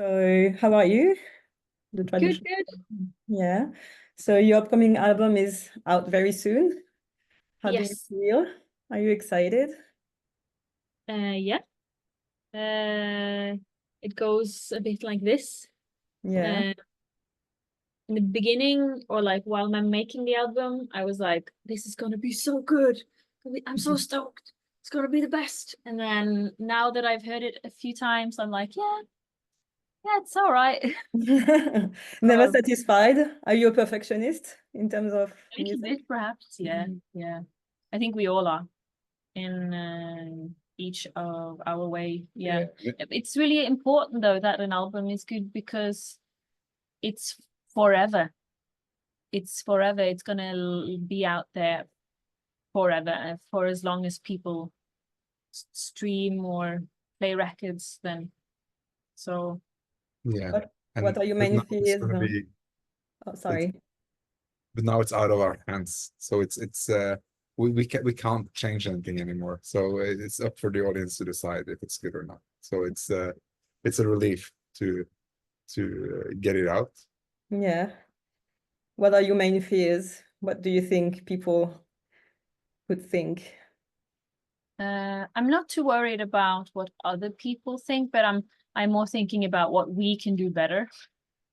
So, how are you? The Good, tradition. good. Yeah. So, your upcoming album is out very soon. How do you Yes. feel? Are you excited? Yeah. It goes a bit like this. Yeah. In the beginning, or like while I'm making the album, I was like, this is gonna be so good. I'm so stoked. It's gonna be the best. And then now that I've heard it a few times, I'm like, yeah, it's all right. Never Uh, satisfied? Are you a perfectionist in terms of a little music? bit, perhaps. Yeah, yeah. I think we all are in each of our way. Yeah. Yeah. It's really important though that an album is good because it's forever. It's forever. It's gonna be out there forever for as long as people stream or play records. Then, so Yeah. What are your But main now it's fears? gonna be Oh, it's, sorry. but now it's out of our hands. So we can't change anything anymore. So it's up for the audience to decide if it's good or not. So it's a relief to get it out. Yeah. What are your main fears? What do you think people would think? I'm not too worried about what other people think, but I'm more thinking about what we can do better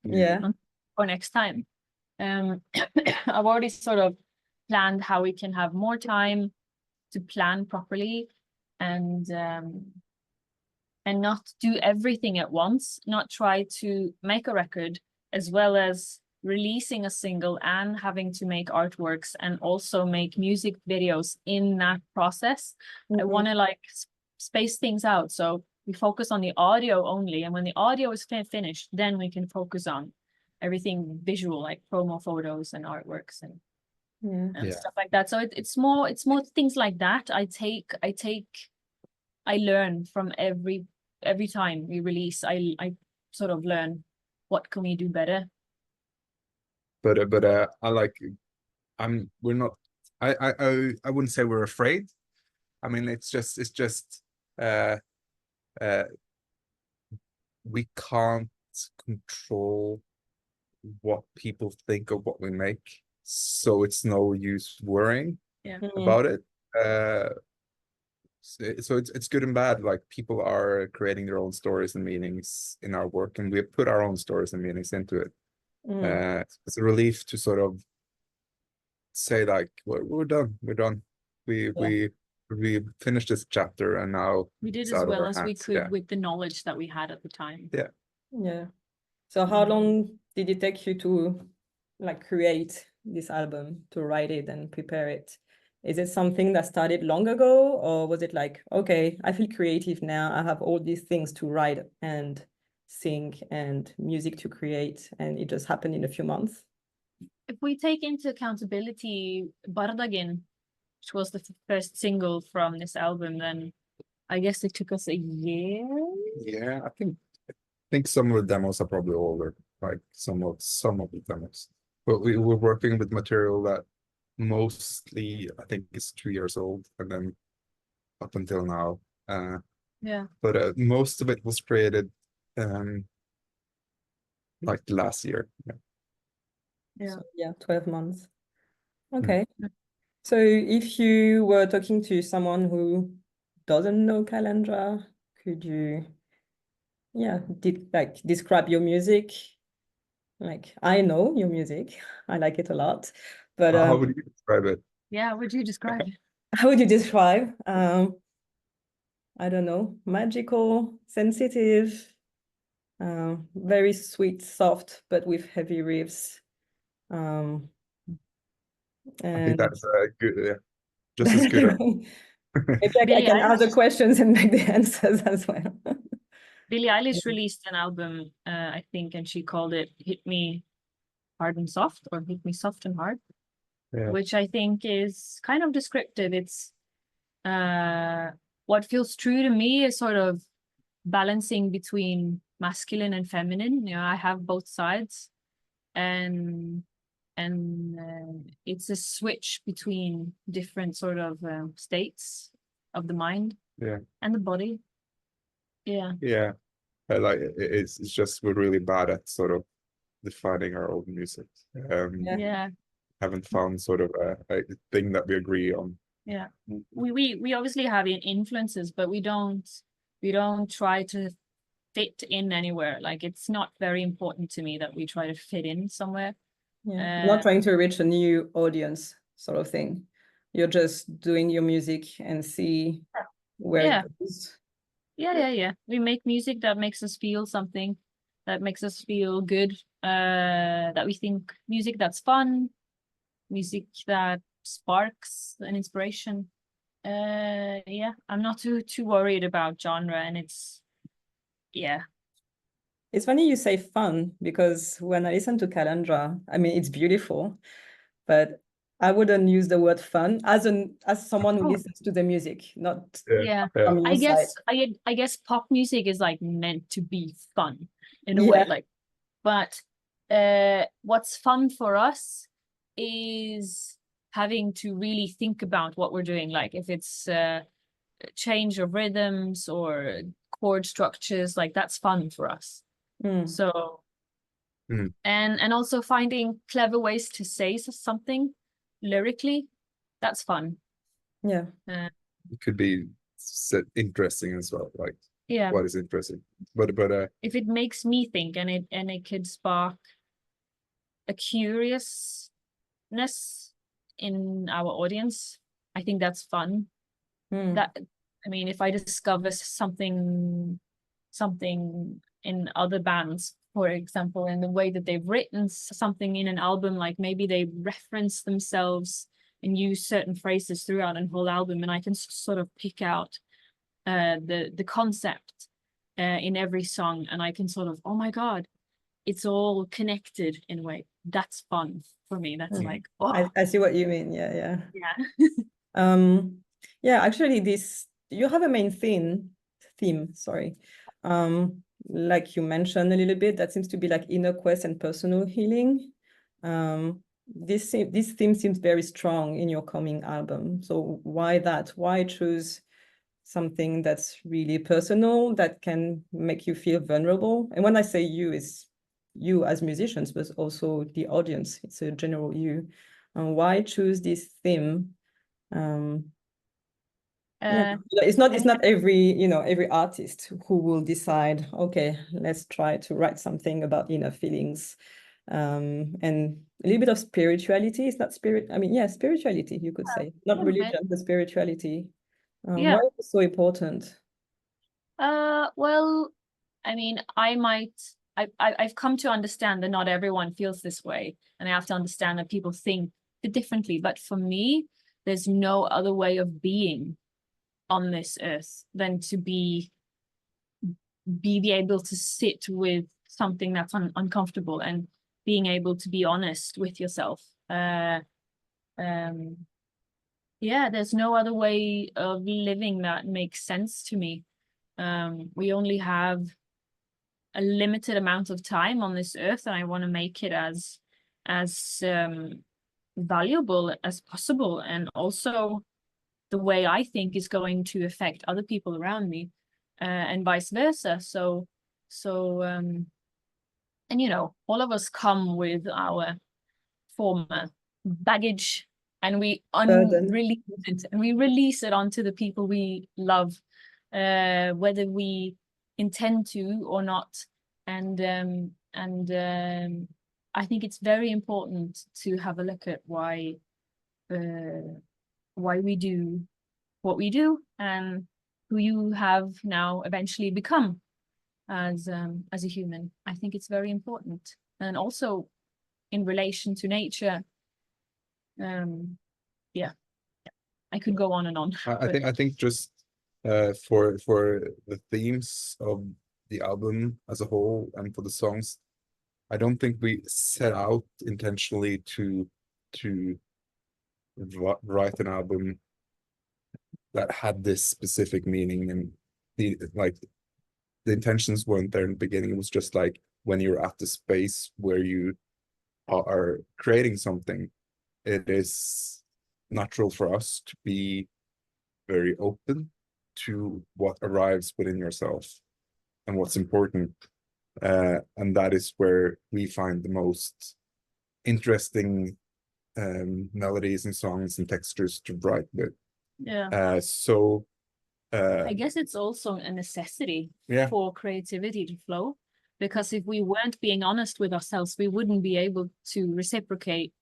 Yeah. for next time. I've already sort of planned how we can have more time to plan properly and not do everything at once, not try to make a record as well as releasing a single and having to make artworks and also make music videos in that process. I want to like space things out. So we focus on the audio only. And when the audio is finished, then we can focus on everything visual, like promo photos and artworks and stuff like that. So it's more things like that. I learn from every time we release. I sort of learn what can we do better. But I like we're not I wouldn't say we're afraid. I mean it's just uh we can't control what people think of what we make, so it's no use worrying about it. So it's good and bad. Like people are creating their own stories and meanings in our work, and we put our own stories and meanings into it. It's a relief to sort of say like we're done. We finished this chapter, and now We did it's as out of well our as we hands. could Yeah. with the knowledge that we had at the time. Yeah. Yeah. So how long did it take you to like create this album, to write it and prepare it? Is it something that started long ago, or was it like, okay, I feel creative now, I have all these things to write and sing and music to create, and it just happened in a few months? If we take into accountability Bardagin, which was the first single from this album, then I guess it took us a year. Yeah, I think some of the demos are probably older, like some of the demos. But we were working with material that mostly I think is 2 years old, and then up until now. Yeah. But most of it was created like last year. Yeah. So, yeah, 12 months. Okay. So if you were talking to someone who doesn't know Kalandra, could you, describe your music? Like, I know your music, I like it a lot, but How would you describe it? Yeah, how would you describe it? how would you describe? I don't know, magical, sensitive, very sweet, soft, but with heavy riffs. I think And that's good, just as good. maybe I Billie can ask the Eilish. questions and make the answers as well. Billie Eilish released an album, I think, and she called it "Hit Me Hard and Soft" or "Hit Me Soft and Hard," Yeah. which I think is kind of descriptive. It's what feels true to me is sort of balancing between masculine and feminine. You know, I have both sides, and it's a switch between different sort of states of the mind Yeah. and the body. Yeah. Yeah. Like it's just we're really bad at sort of defining our own music. Yeah. Haven't found sort of a thing that we agree on. Yeah, we obviously have influences, but we don't try to fit in anywhere. Like, it's not very important to me that we try to fit in somewhere. Yeah, not trying to reach a new audience sort of thing. You're just doing your music and see where it goes. Yeah. We make music that makes us feel something, that makes us feel good. That we think music that's fun, music that sparks an inspiration. Yeah, I'm not too worried about genre, and it's It's funny you say fun, because when I listen to Kalandra, I mean, it's beautiful, but I wouldn't use the word fun as someone who listens to the music, not from your side. I guess pop music is like meant to be fun in a way, like, but what's fun for us is having to really think about what we're doing. Like, if it's change of rhythms or chord structures, like, that's fun for us. So and also finding clever ways to say something lyrically, that's fun. Yeah. It could be interesting as well, like yeah, what is interesting, but if it makes me think, and it could spark a curiousness in our audience, I think that's fun. That, I mean, if I discover something in other bands, for example, in the way that they've written something in an album, like maybe they reference themselves and use certain phrases throughout a whole album, and I can sort of pick out the concept in every song, and I can sort of, oh my God, it's all connected in a way. That's fun for me. That's like, oh, I see what you mean. Yeah. Yeah. Actually, you have a main theme, sorry. Like you mentioned a little bit, that seems to be like inner quest and personal healing. This theme seems very strong in your coming album. So why that? Why choose something that's really personal, that can make you feel vulnerable? And when I say you, it's you as musicians, but also the audience. It's a general you. Why choose this theme? It's not every artist who will decide, okay, let's try to write something about inner feelings, and a little bit of spirituality. It's not spirituality, you could say, not religion, but spirituality. Why is it so important? Well, I mean, I've come to understand that not everyone feels this way, and I have to understand that people think differently. But for me, there's no other way of being on this earth than to be able to sit with something that's uncomfortable, and being able to be honest with yourself. Yeah, there's no other way of living that makes sense to me. We only have a limited amount of time on this earth, and I want to make it as valuable as possible, and also the way I think is going to affect other people around me, and vice versa. So and all of us come with our former baggage, and we unrelease it, and we release it onto the people we love, whether we intend to or not. And I think it's very important to have a look at why we do what we do, and who you have now eventually become as a human. I think it's very important, and also in relation to nature. Yeah, I could go on and on. I think just for the themes of the album as a whole, and for the songs, I don't think we set out intentionally to write an album that had this specific meaning, and the intentions weren't there in the beginning. It was just like, when you're at the space where you are creating something, it is natural for us to be very open to what arrives within yourself. and what's important. And that is where we find the most interesting melodies and songs and textures to write with. Yeah. I guess it's also a necessity Yeah. for creativity to flow, because if we weren't being honest with ourselves, we wouldn't be able to reciprocate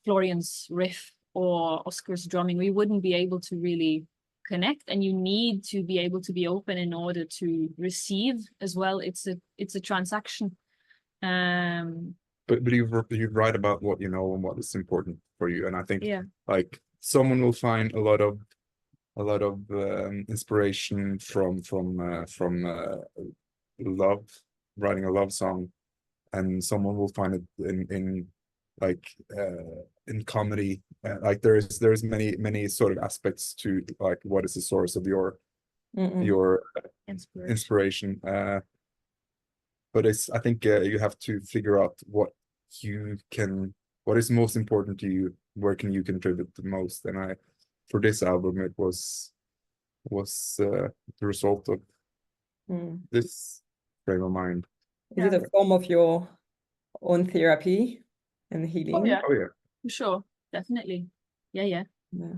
Florian's riff or Oscar's drumming. We wouldn't be able to really connect, and you need to be able to be open in order to receive as well. It's a transaction. But you write about what you know and what is important for you, and I think Yeah. like someone will find a lot of inspiration from love, writing a love song, and someone will find it in comedy. Like there's many sort of aspects to like what is the source of your inspiration. But I think you have to figure out what is most important to you, where can you contribute the most. And for this album, it was the result of this frame of mind. Is it a form of your own therapy and healing? Oh yeah. Oh yeah. For sure, definitely. Yeah.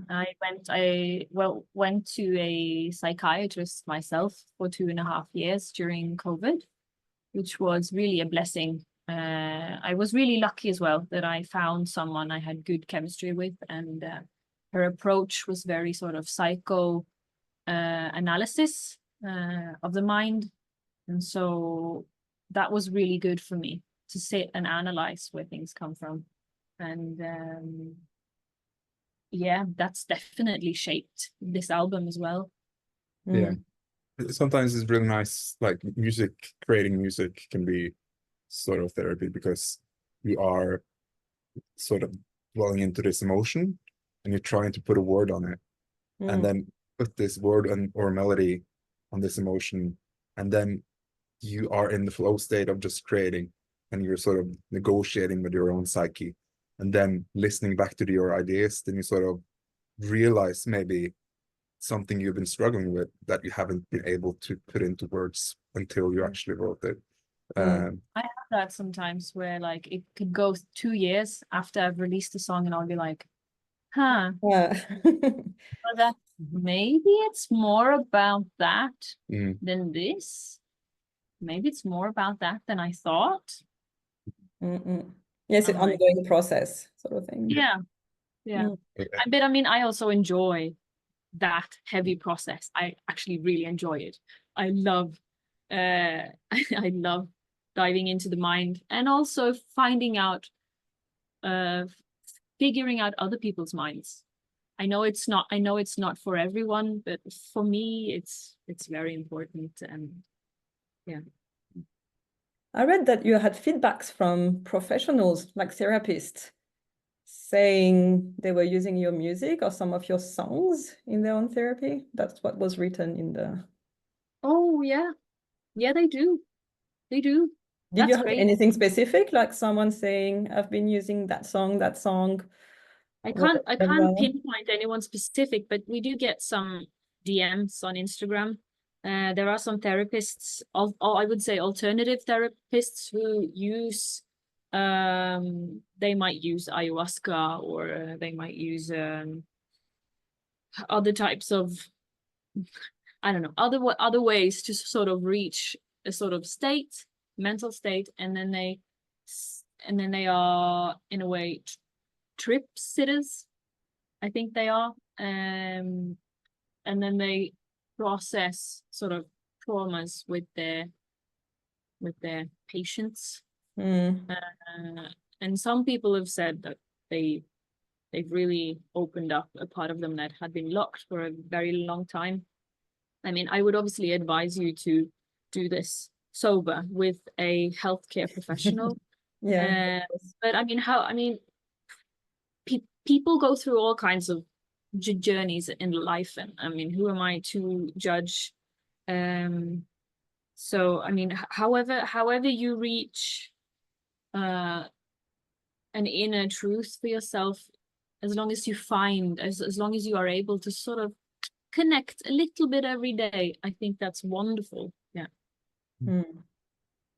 I went to a psychiatrist myself for 2.5 years during COVID, which was really a blessing. I was really lucky as well that I found someone I had good chemistry with, and her approach was very sort of psycho analysis of the mind. And so that was really good for me to sit and analyze where things come from. And yeah, that's definitely shaped this album as well. Yeah. Sometimes it's really nice, like creating music can be sort of therapy, because you are sort of dwelling into this emotion and you're trying to put a word on it, and then put this word or melody on this emotion, and then you are in the flow state of just creating, and you're sort of negotiating with your own psyche, and then listening back to your ideas, then you sort of realize maybe something you've been struggling with that you haven't been able to put into words until you actually wrote it. I have that sometimes where like it could go 2 years after I've released a song and I'll be like, but that maybe it's more about that than this. Maybe it's more about that than I thought. Yes, an ongoing process sort of thing. Yeah. But I mean, I also enjoy that heavy process. I actually really enjoy it. I love I love diving into the mind, and also finding out figuring out other people's minds. I know it's not for everyone, but for me it's very important. And yeah, I read that you had feedbacks from professionals like therapists saying they were using your music or some of your songs in their own therapy. That's what was written in the... Oh yeah, they do. Did you have anything specific, like someone saying, I've been using that song? I can't pinpoint anyone specific, but we do get some DMs on Instagram. There are some therapists, I would say alternative therapists, who use they might use ayahuasca, or they might use other types of, I don't know, other ways to sort of reach a sort of mental state, and then they are in a way trip sitters, I think they are, and then they process sort of traumas with their patients. And some people have said that they've really opened up a part of them that had been locked for a very long time. I mean, I would obviously advise you to do this sober with a healthcare professional. But I mean, people go through all kinds of journeys in life, and I mean, who am I to judge? So I mean, however you reach an inner truth for yourself, as long as you are able to sort of connect a little bit every day, I think that's wonderful. Mm.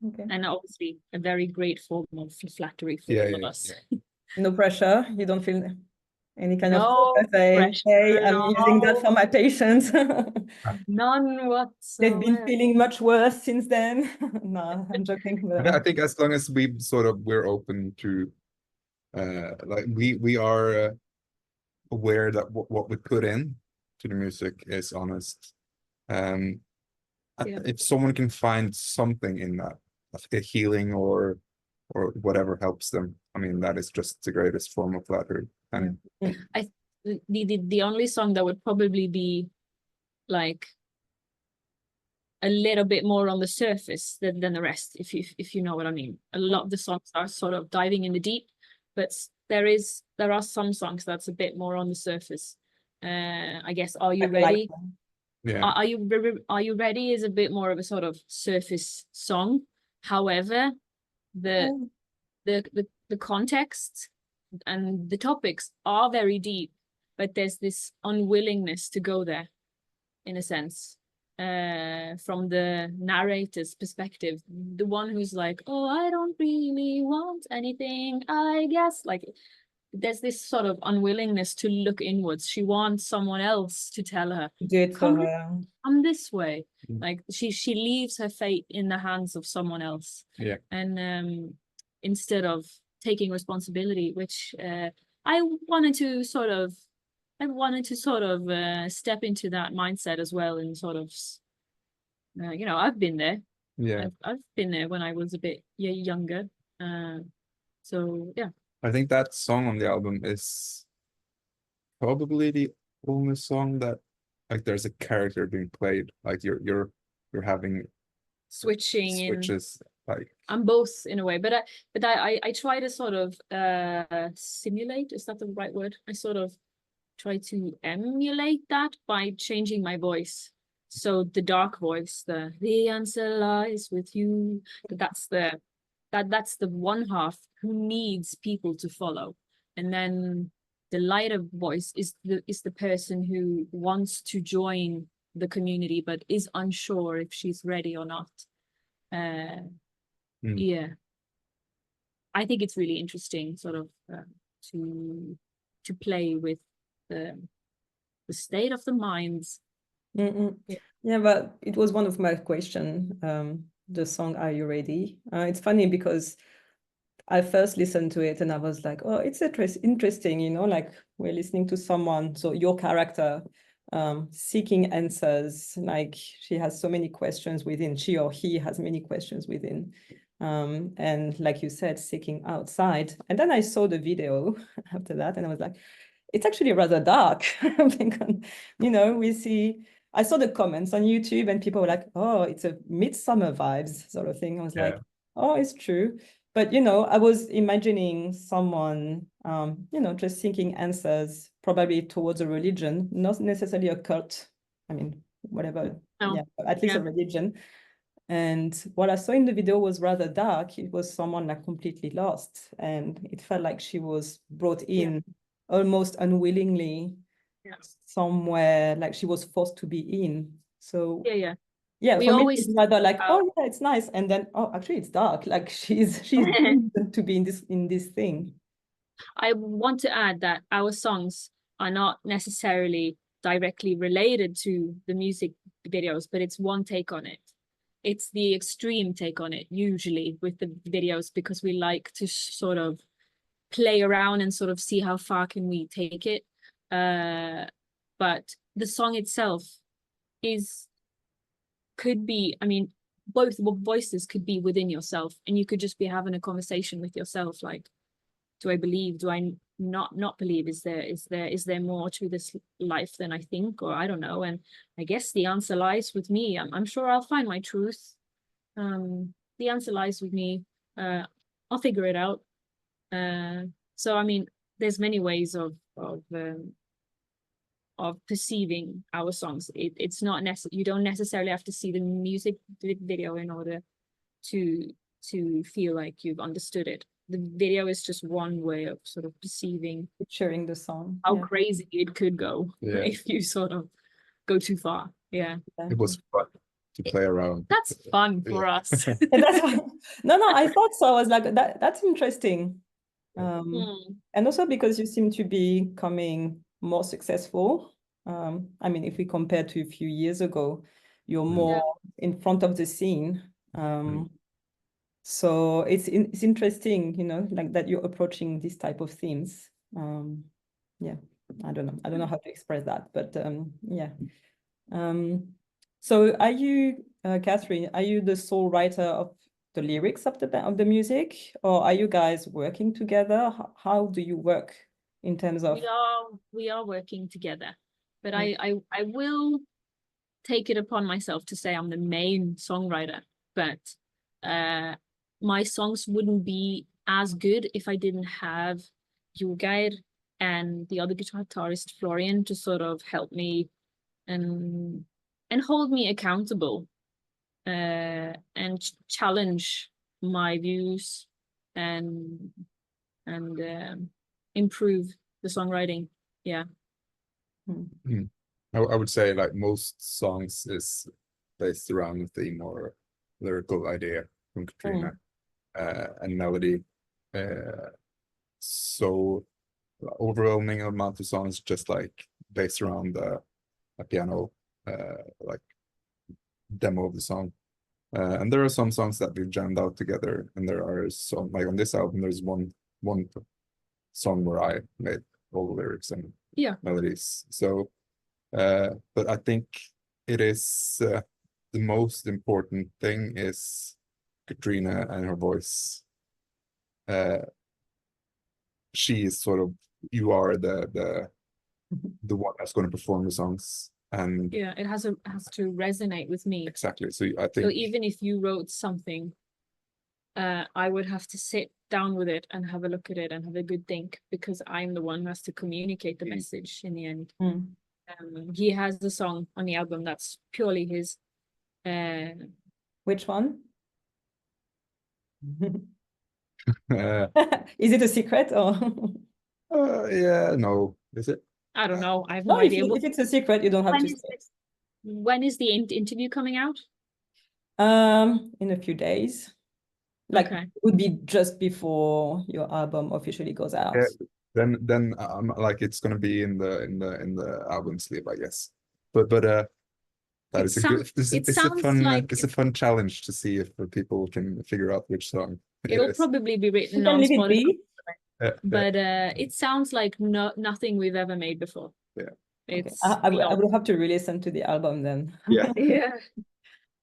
Okay. And obviously a very great form of flattery for all of us. No pressure. You don't feel any kind of No say, pressure, hey, I'm using that for my patients. none They've been whatsoever. feeling much worse since then. No, I'm joking. I think as long as we're open to like we are aware that what we put in to the music is honest. If someone can find something in that, like a healing or whatever helps them, I mean, that is just the greatest form of flattery. And The only song that would probably be like a little bit more on the surface than the rest, if you know what I mean. A lot of the songs are sort of diving in the deep, but there are some songs that's a bit more on the surface. I guess Are You Ready? yeah. Are You Ready is a bit more of a sort of surface song. However, the context and the topics are very deep, but there's this unwillingness to go there, in a sense, from the narrator's perspective, the one who's like, oh, I don't really want anything, I guess. Like, there's this sort of unwillingness to look inwards. She wants someone else to tell her, do it for her. Come this way. Like, she leaves her fate in the hands of someone else. Yeah. And instead of taking responsibility, which I wanted to sort of step into that mindset as well, and sort of, you know, I've been there. Yeah. I've been there when I was a bit younger. So yeah. I think that song on the album is probably the only song that like there's a character being played. Like you're having switches. Like I'm both in a way, but I try to sort of simulate. Is that the right word? I sort of try to emulate that by changing my voice. So the dark voice, the answer lies with you. That's the one half who needs people to follow, and then the lighter voice is the person who wants to join the community but is unsure if she's ready or not. Yeah, I think it's really interesting, sort of, to play with the state of the minds. Yeah, but it was one of my questions, the song Are You Ready? It's funny because I first listened to it and I was like, oh, it's interesting, you know, like we're listening to someone, so your character seeking answers, like she has so many questions within, she or he has many questions within. And like you said, seeking outside. And then I saw the video after that and I was like, it's actually rather dark. Because, you know, I saw the comments on YouTube and people were like, oh, it's a midsummer vibes sort of thing. I was like, oh, it's true. But, you know, I was imagining someone, you know, just seeking answers, probably towards a religion, not necessarily a cult. I mean, whatever, yeah, at least a religion. And what I saw in the video was rather dark. It was someone like completely lost. And it felt like she was brought in almost unwillingly somewhere, like she was forced to be in. So yeah, we for me always it's rather like, oh yeah, it's nice, and then actually it's dark, like she's doomed to be in this thing. I want to add that our songs are not necessarily directly related to the music videos, but it's one take on it. It's the extreme take on it, usually, with the videos, because we like to sort of play around and sort of see how far can we take it. But the song itself could be, I mean, both voices could be within yourself, and you could just be having a conversation with yourself, like, do I believe, do I not believe, is there more to this life than I think, or I don't know. And I guess the answer lies with me. I'm sure I'll find my truth. The answer lies with me. I'll figure it out. So I mean, there's many ways of perceiving our songs. It's not you don't necessarily have to see the music video in order to feel like you've understood it. The video is just one way of sort of perceiving, picturing the song, how crazy it could go if you sort of go too far. Yeah, it was fun. to play around. That's fun for us. And that's why, no, I thought so. I was like, that's interesting. And also because you seem to be becoming more successful. I mean, if we compare to a few years ago, you're more in front of the scene. So it's interesting, you know, like that you're approaching this type of themes. Yeah, I don't know how to express that, but yeah. So are you, Katrine, are you the sole writer of the lyrics of the music, or are you guys working together? How do you work in terms of? We are working together, but I will take it upon myself to say I'm the main songwriter, but my songs wouldn't be as good if I didn't have Jogeir and the other guitarist Florian to sort of help me and hold me accountable and challenge my views and improve the songwriting. Yeah. I would say like most songs is based around a theme or lyrical idea from Katrine and melody. So overwhelming amount of songs just like based around a piano like demo of the song. And there are some songs that we've jammed out together, and there are some, like on this album, there's one song where I made all the lyrics and melodies. So, but I think it is the most important thing is Katrine and her voice. She is sort of, you are the one that's going to perform the songs. And yeah, it has to resonate with me. Exactly. So I think, so even if you wrote something, I would have to sit down with it and have a look at it and have a good think, because I'm the one who has to communicate the message in the end. He has the song on the album that's purely his. Which one? Is it a secret or? Yeah, no, is it? I don't know. I have no idea. If it's a secret, you don't have to say. When is the interview coming out? In a few days. Like it would be just before your album officially goes out. Yeah, then like it's gonna be in the album sleeve, I guess. But that is a good. It's a fun challenge to see if people can figure out which song. It'll probably be written on Spotify. But it sounds like nothing we've ever made before. Yeah. It's I will have to re-listen to the album then. Yeah.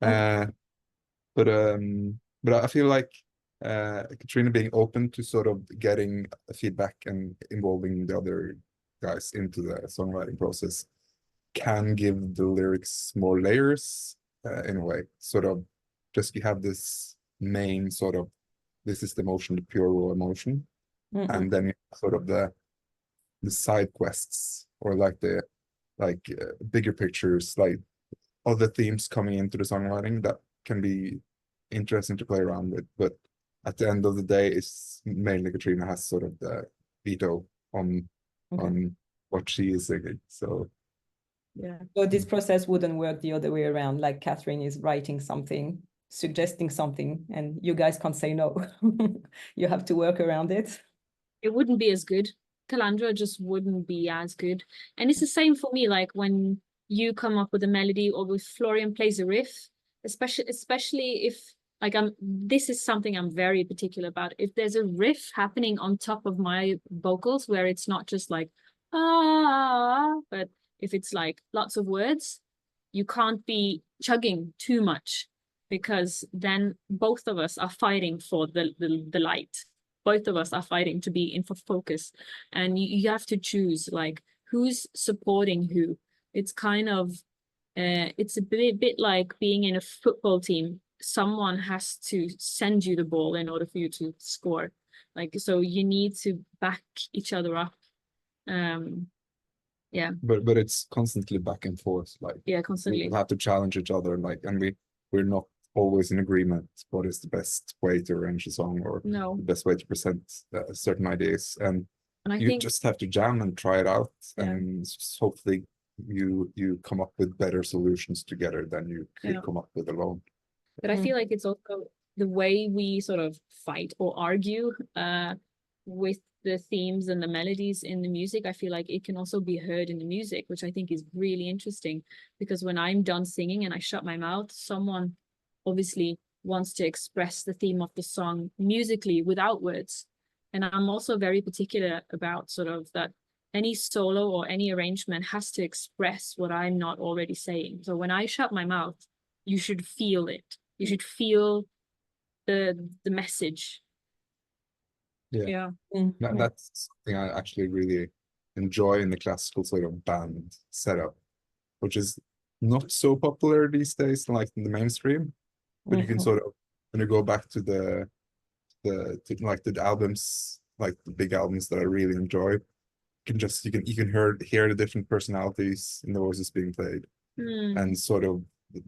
Yeah. But I feel like Katrine being open to sort of getting feedback and involving the other guys into the songwriting process can give the lyrics more layers in a way. Sort of just you have this main sort of, this is the emotion, the pure raw emotion. And then sort of the side quests or like the bigger pictures, like other themes coming into the songwriting that can be interesting to play around with. But at the end of the day, it's mainly Katrine has sort of the veto on what she is singing. So yeah. So this process wouldn't work the other way around. Like Katrine is writing something, suggesting something, and you guys can't say no. You have to work around it. It wouldn't be as good. Kalandra just wouldn't be as good. And it's the same for me, like when you come up with a melody or with Florian plays a riff, especially if like this is something I'm very particular about. If there's a riff happening on top of my vocals where it's not just like but if it's like lots of words, you can't be chugging too much, because then both of us are fighting for the light. Both of us are fighting to be in focus, and you have to choose like who's supporting who. It's kind of it's a bit like being in a football team. Someone has to send you the ball in order for you to score. Like, so you need to back each other up. Yeah. But it's constantly back and forth. Like, yeah, constantly. We have to challenge each other. Like, and we're not always in agreement what is the best way to arrange a song or the best way to present certain ideas, and you just have to jam and try it out and hopefully you come up with better solutions together than you could Yeah. come up with alone. But I feel like it's also the way we sort of fight or argue with the themes and the melodies in the music. I feel like it can also be heard in the music, which I think is really interesting, because when I'm done singing and I shut my mouth, someone obviously wants to express the theme of the song musically without words. And I'm also very particular about sort of that any solo or any arrangement has to express what I'm not already saying. So when I shut my mouth, you should feel it. You should feel the message. Yeah. Mm, yeah. That's something I actually really enjoy in the classical sort of band setup, which is not so popular these days, like in the mainstream. But you can sort of, when you go back to the albums, like the big albums that I really enjoy, you can hear the different personalities in the voices being played, and sort of the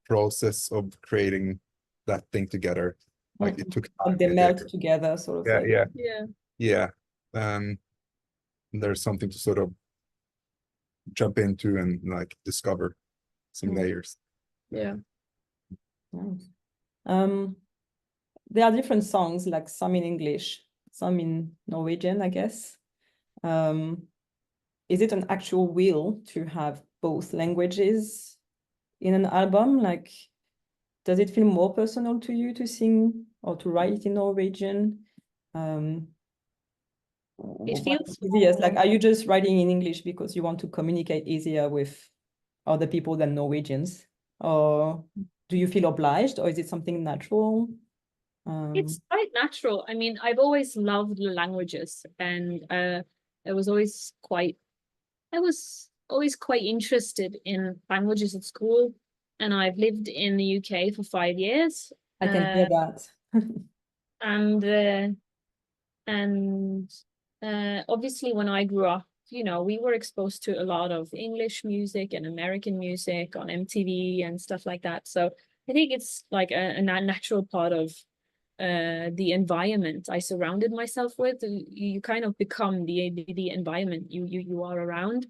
process of creating that thing together. Like it took time. Like they melt together, sort of thing. Yeah. There's something to sort of jump into and like discover some layers. Yeah. Nice. There are different songs, like some in English, some in Norwegian, I guess. Is it an actual will to have both languages in an album? Like, does it feel more personal to you to sing or to write in Norwegian? It feels easier. Like, are you just writing in English because you want to communicate easier with other people than Norwegians? Or do you feel obliged, or is it something natural? It's quite natural. I mean, I've always loved the languages, and I was always quite interested in languages at school, and I've lived in the UK for 5 years. I can hear that. And obviously when I grew up, you know, we were exposed to a lot of English music and American music on MTV and stuff like that. So I think it's like a natural part of the environment I surrounded myself with. You kind of become the environment you are around.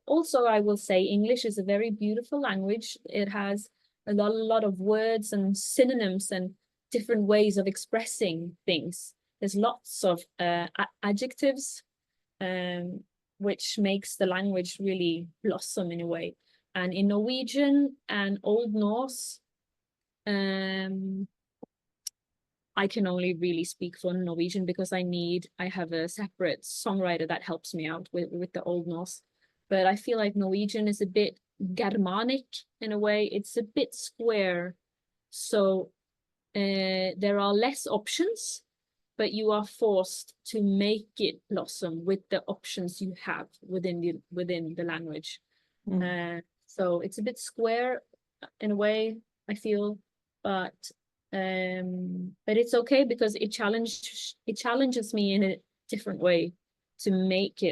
Also, I will say English is a very beautiful language. It has a lot of words and synonyms and different ways of expressing things. There's lots of adjectives, which makes the language really blossom in a way. And in Norwegian and Old Norse, I can only really speak for Norwegian because I have a separate songwriter that helps me out with the Old Norse. But I feel like Norwegian is a bit Germanic in a way. It's a bit square. So there are less options, but you are forced to make it blossom with the options you have within the language. So it's a bit square in a way, I feel, but it's okay because it challenges me in a different way to make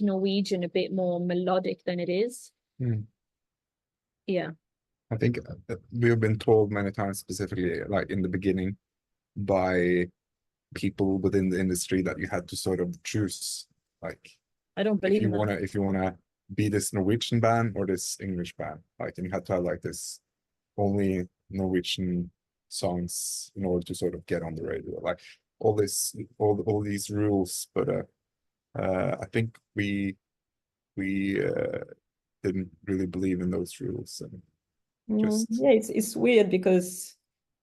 Norwegian a bit more melodic than it is. Yeah. I think we've been told many times, specifically like in the beginning by people within the industry, that you had to sort of choose, like, I don't believe if you wanna be this Norwegian band or this English band, like, and you had to have like this only Norwegian songs in order to sort of get on the radio, like all these rules. But I think we didn't really believe in those rules, and yeah, it's weird because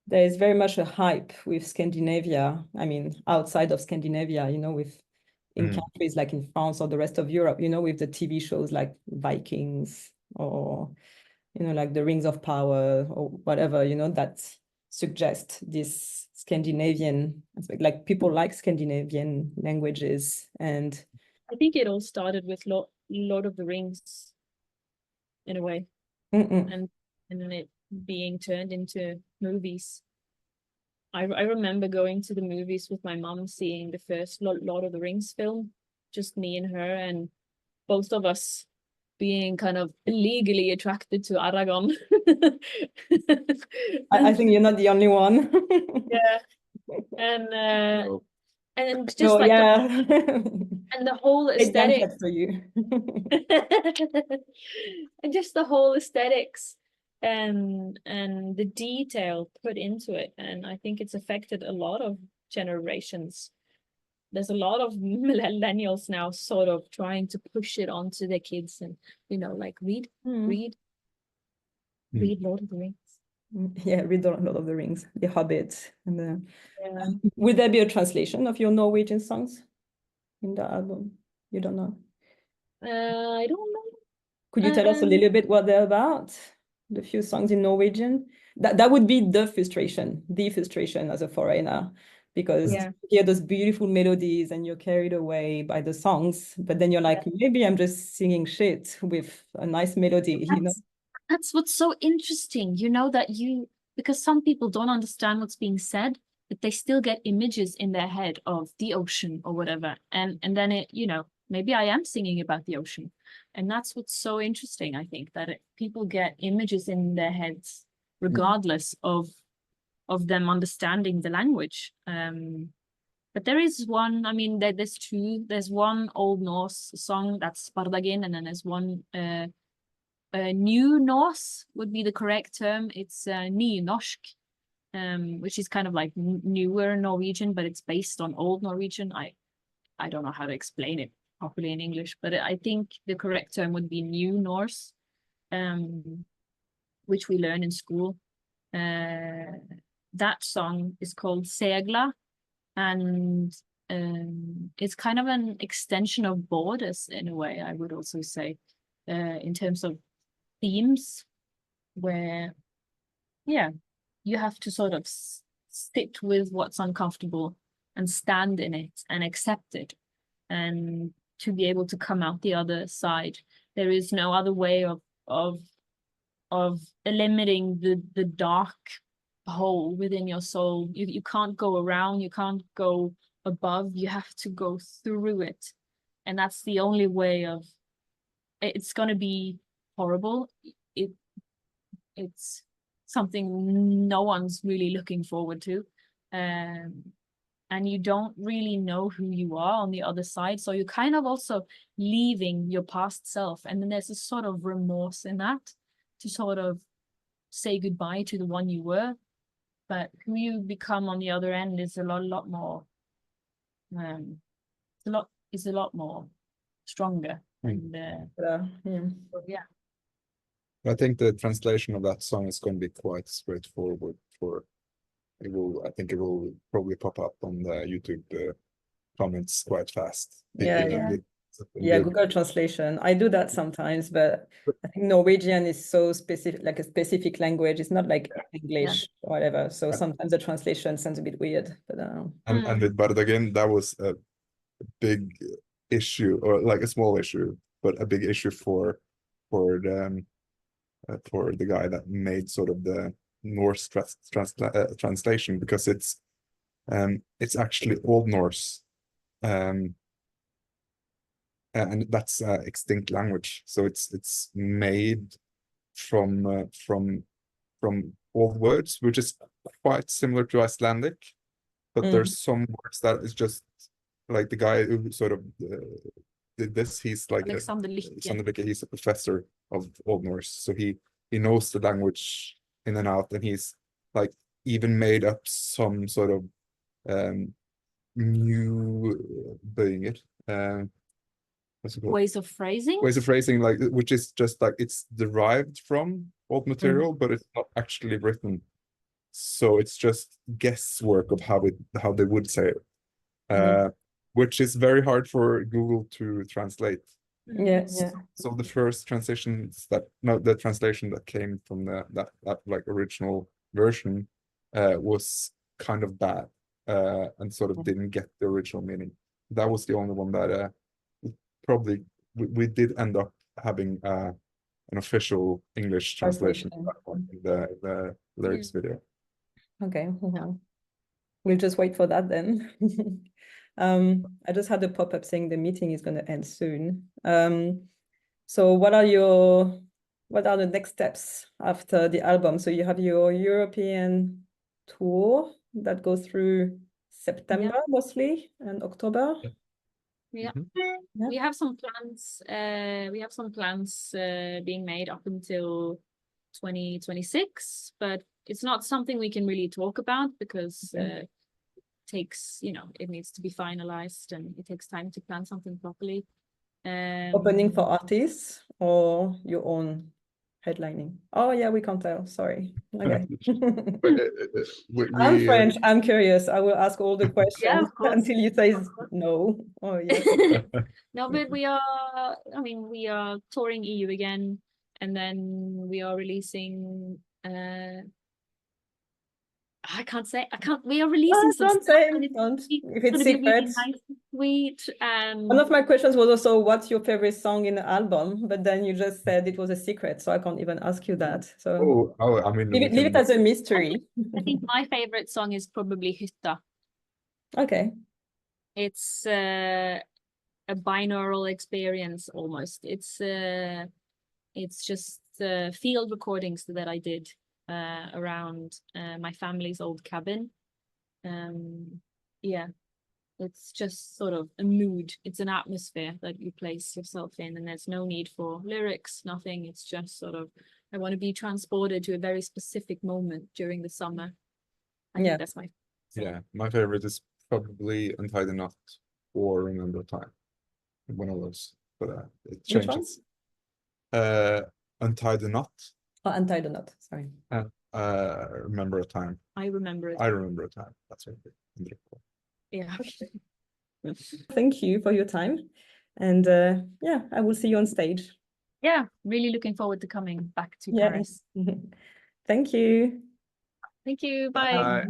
there is very much a hype with Scandinavia. I mean, outside of Scandinavia, you know, in countries like in France or the rest of Europe, you know, with the TV shows like Vikings or, you know, like the Rings of Power or whatever, you know, that suggest this Scandinavian aspect. Like people like Scandinavian languages. And I think it all started with Lord of the Rings in a way. And then it being turned into movies. I remember going to the movies with my mom, seeing the first Lord of the Rings film, just me and her, and both of us being kind of illegally attracted to Aragorn. I think you're not the only one. Yeah. And And just No, like yeah. and the whole Big aesthetic blanket for you. and just the whole aesthetics and the detail put into it. And I think it's affected a lot of generations. There's a lot of millennials now sort of trying to push it onto their kids and, you know, like read Lord of the Rings. Yeah, read Lord of the Rings, The Hobbit. And the... Yeah. Will there be a translation of your Norwegian songs in the album? You don't know? I don't know. Could you tell us a little bit what they're about? The few songs in Norwegian? That would be the frustration as a foreigner, because you hear those beautiful melodies and you're carried away by the songs, but then you're like, maybe I'm just singing shit with a nice melody, you know? That's what's so interesting, you know, that because some people don't understand what's being said, but they still get images in their head of the ocean or whatever. And then it, you know, maybe I am singing about the ocean. And that's what's so interesting, I think, that people get images in their heads, regardless of them understanding the language. But there is one, I mean, there's two. There's one Old Norse song, that's Spardagin, and then there's one New Norse would be the correct term. It's Nynorsk, which is kind of like newer Norwegian, but it's based on Old Norwegian. I don't know how to explain it properly in English, but I think the correct term would be New Norse, which we learn in school. That song is called Segla, and it's kind of an extension of Borders in a way, I would also say, in terms of themes, where you have to sort of sit with what's uncomfortable and stand in it and accept it, and to be able to come out the other side. There is no other way of eliminating the dark hole within your soul. You can't go around, you can't go above, you have to go through it. And that's the only way of it's going to be horrible. It's something no one's really looking forward to, and you don't really know who you are on the other side, so you're kind of also leaving your past self, and then there's a sort of remorse in that, to sort of say goodbye to the one you were, but who you become on the other end is a lot more it's a lot more stronger. And I think the translation of that song is going to be quite straightforward. I think it will probably pop up on the YouTube comments quite fast. Google Translation. I do that sometimes, but I think Norwegian is so specific, like a specific language. It's not like English or whatever. So sometimes the translation sounds a bit weird. But and with Bardagin, that was a big issue, or like a small issue, but a big issue for the guy that made sort of the Norse translation, because it's actually Old Norse, and that's extinct language. So it's made from old words, which is quite similar to Icelandic, but there's some words that is just like the guy who sort of did this. He's like he's a professor of Old Norse, so he knows the language in and out, and he's like even made up some sort of new ways of phrasing, like, which is just like it's derived from old material, but it's not actually written, so it's just guesswork of how they would say it, which is very hard for Google to translate. So the first translation that came from that like original version was kind of bad, and sort of didn't get the original meaning. That was the only one that probably we did end up having an official English translation in the lyrics video. Okay, well, we'll just wait for that then. I just had a pop-up saying the meeting is going to end soon. So what are the next steps after the album? So you have your European tour that goes through September mostly and October. Yeah. Yeah. We have some plans. We have some plans being made up until 2026, but it's not something we can really talk about because it takes, you know, it needs to be finalized and it takes time to plan something properly. Opening for artists or your own headlining? Oh yeah, we can't tell. Sorry. Okay. I'm French. I'm curious. I will ask all the questions until you say no. Oh yeah. No, but we are. I mean, we are touring EU again, and then we are releasing. I can't say. I can't. We are releasing some don't stuff, say. and Don't. If it's it's gonna be really secret. nice and sweet. One of my questions was also, what's your favorite song in the album? But then you just said it was a secret, so I can't even ask you that. So I mean, leave it as a mystery. I think my favorite song is probably Hytta. Okay. It's a binaural experience almost. It's just field recordings that I did around my family's old cabin. Yeah, it's just sort of a mood. It's an atmosphere that you place yourself in, and there's no need for lyrics, nothing. It's just sort of, I want to be transported to a very specific moment during the summer. I think that's my favorite. Yeah, my favorite is probably Untie the Knot or Remember Time. One of those, but it changes. Untie the Knot. Oh, Untie the Knot, sorry. Remember a Time. I remember it. I remember a time. That's right. Yeah. Thank you for your time. And yeah, I will see you on stage. Yeah, really looking forward to coming back to Paris. Thank you. Thank you. Bye. Bye.